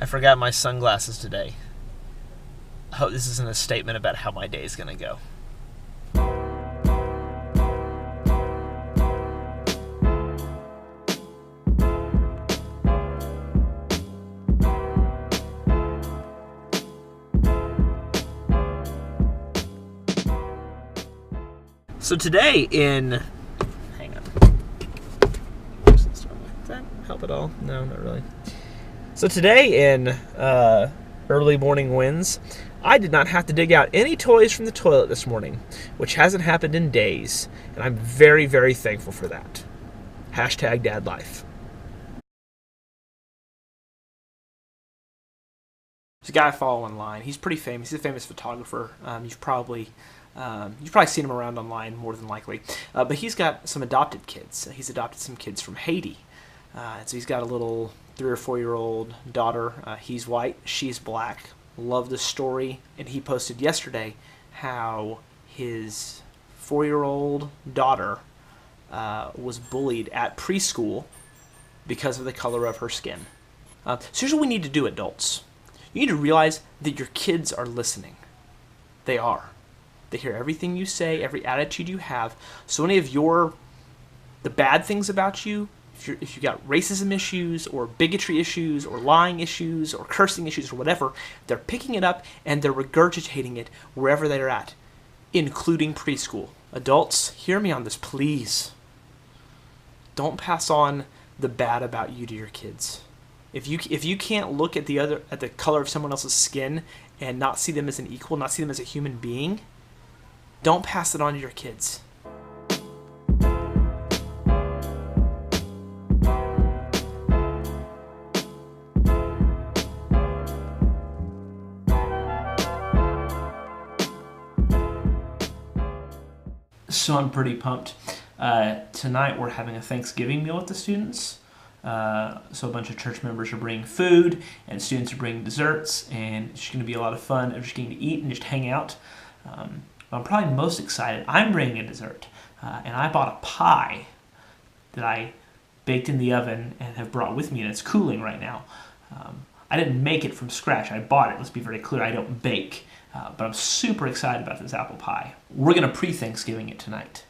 I forgot my sunglasses today. I hope this isn't a statement about how my day is going to go. So today in... Hang on. Does that help at all? No, not really. So today in early morning wins, I did not have to dig out any toys from the toilet this morning, which hasn't happened in days, and I'm very, very thankful for that. Hashtag dad life. There's a guy I follow online. He's pretty famous. He's a famous photographer. You've probably seen him around online more than likely. But he's got some adopted kids. He's adopted some kids from Haiti. So he's got a little 3 or 4-year-old daughter. He's white. She's black. Love the story. And he posted yesterday how his 4-year-old daughter was bullied at preschool because of the color of her skin. So here's what we need to do, adults. You need to realize that your kids are listening. They are. They hear everything you say, every attitude you have. So any of the bad things about you, if you got racism issues or bigotry issues or lying issues or cursing issues or whatever, they're picking it up and they're regurgitating it wherever they're at, including preschool. Adults, hear me on this, please. Don't pass on the bad about you to your kids. If you can't look at the color of someone else's skin and not see them as an equal, not see them as a human being, don't pass it on to your kids. So I'm pretty pumped. Tonight we're having a Thanksgiving meal with the students. So a bunch of church members are bringing food, and students are bringing desserts, and it's going to be a lot of fun. I'm just going to eat and just hang out. I'm probably most excited. I'm bringing a dessert, and I bought a pie that I baked in the oven and have brought with me, and it's cooling right now. I didn't make it from scratch. I bought it. Let's be very clear. I don't bake, but I'm super excited about this apple pie. We're going to pre-Thanksgiving it tonight.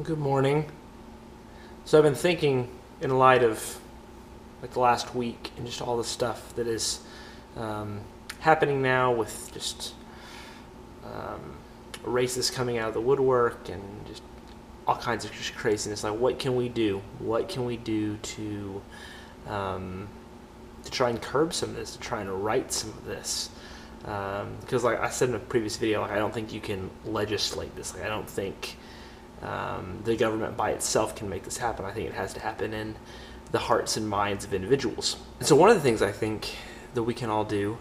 Good morning. So I've been thinking in light of the last week and just all the stuff that is happening now with just racists coming out of the woodwork and just all kinds of just craziness. Like, what can we do? What can we do to try and curb some of this, to try and right some of this? Because like I said in a previous video, I don't think you can legislate this. I don't think the government by itself can make this happen. I think it has to happen in the hearts and minds of individuals. And so one of the things I think that we can all do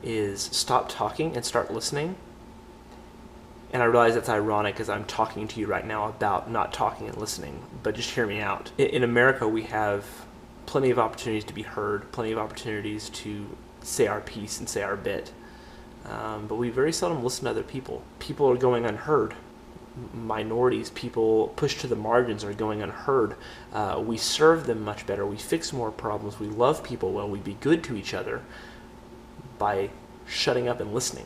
is stop talking and start listening. And I realize that's ironic as I'm talking to you right now about not talking and listening, but just hear me out. In America, we have plenty of opportunities to be heard, plenty of opportunities to say our piece and say our bit. But we very seldom listen to other people. People are going unheard. Minorities, people pushed to the margins, are going unheard. We serve them much better. We fix more problems. We love people well. We be good to each other by shutting up and listening.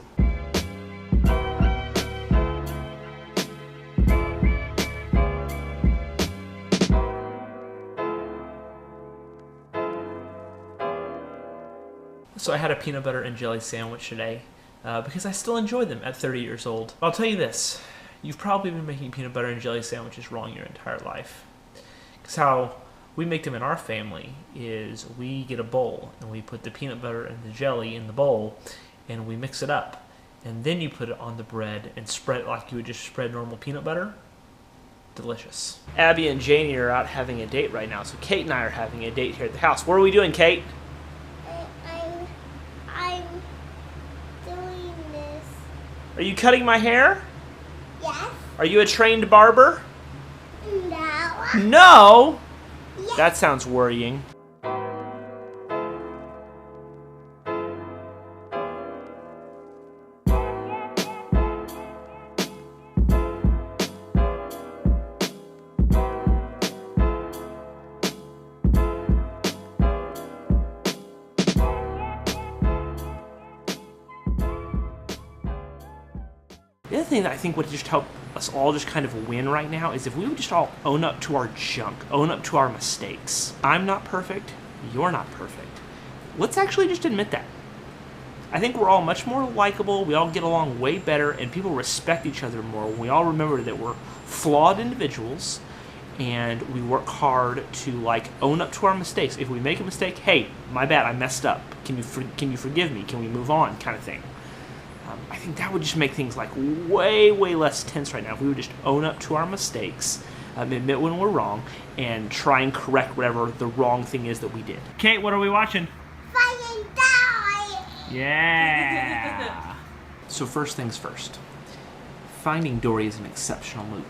So I had a peanut butter and jelly sandwich today because I still enjoy them at 30 years old. I'll tell you this. You've probably been making peanut butter and jelly sandwiches wrong your entire life. Because how we make them in our family is we get a bowl and we put the peanut butter and the jelly in the bowl and we mix it up. And then you put it on the bread and spread it like you would just spread normal peanut butter. delicious. Abby and Janie are out having a date right now, so Kate and I are having a date here at the house. What are we doing, Kate? I'm doing this. Are you cutting my hair? Yes. Are you a trained barber? No. No? Yes. That sounds worrying. The other thing that I think would just help us all just kind of win right now is if we would just all own up to our junk, own up to our mistakes. I'm not perfect, you're not perfect. Let's actually just admit that. I think we're all much more likable, we all get along way better, and people respect each other more when we all remember that we're flawed individuals and we work hard to like own up to our mistakes. If we make a mistake, hey, my bad, I messed up. Can you forgive me? Can we move on? Kind of thing. I think that would just make things like way, way less tense right now if we would just own up to our mistakes, admit when we're wrong, and try and correct whatever the wrong thing is that we did. Kate, what are we watching? Finding Dory. Yeah! So first things first. Finding Dory is an exceptional movie.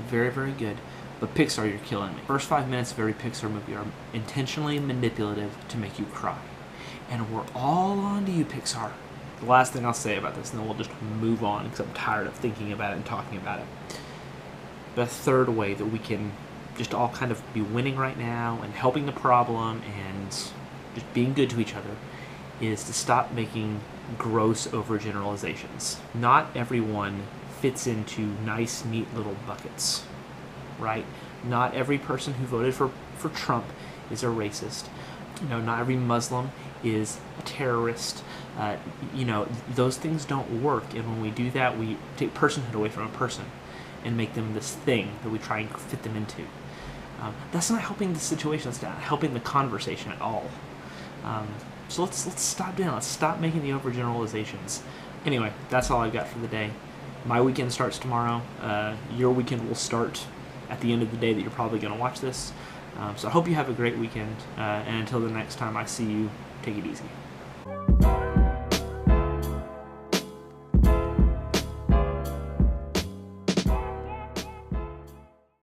Very, very good. But Pixar, you're killing me. First 5 minutes of every Pixar movie are intentionally manipulative to make you cry. And we're all on to you, Pixar. The last thing I'll say about this, and then we'll just move on because I'm tired of thinking about it and talking about it. The third way that we can just all kind of be winning right now and helping the problem and just being good to each other is to stop making gross overgeneralizations. Not everyone fits into nice, neat little buckets, right? Not every person who voted for Trump is a racist. Not every Muslim is a terrorist. Those things don't work, and when we do that, we take personhood away from a person and make them this thing that we try and fit them into. That's not helping the situation. That's not helping the conversation at all. So let's stop doing it. Let's stop making the overgeneralizations. Anyway, that's all I've got for the day. My weekend starts tomorrow. Your weekend will start at the end of the day that you're probably going to watch this. So I hope you have a great weekend, and until the next time I see you, take it easy.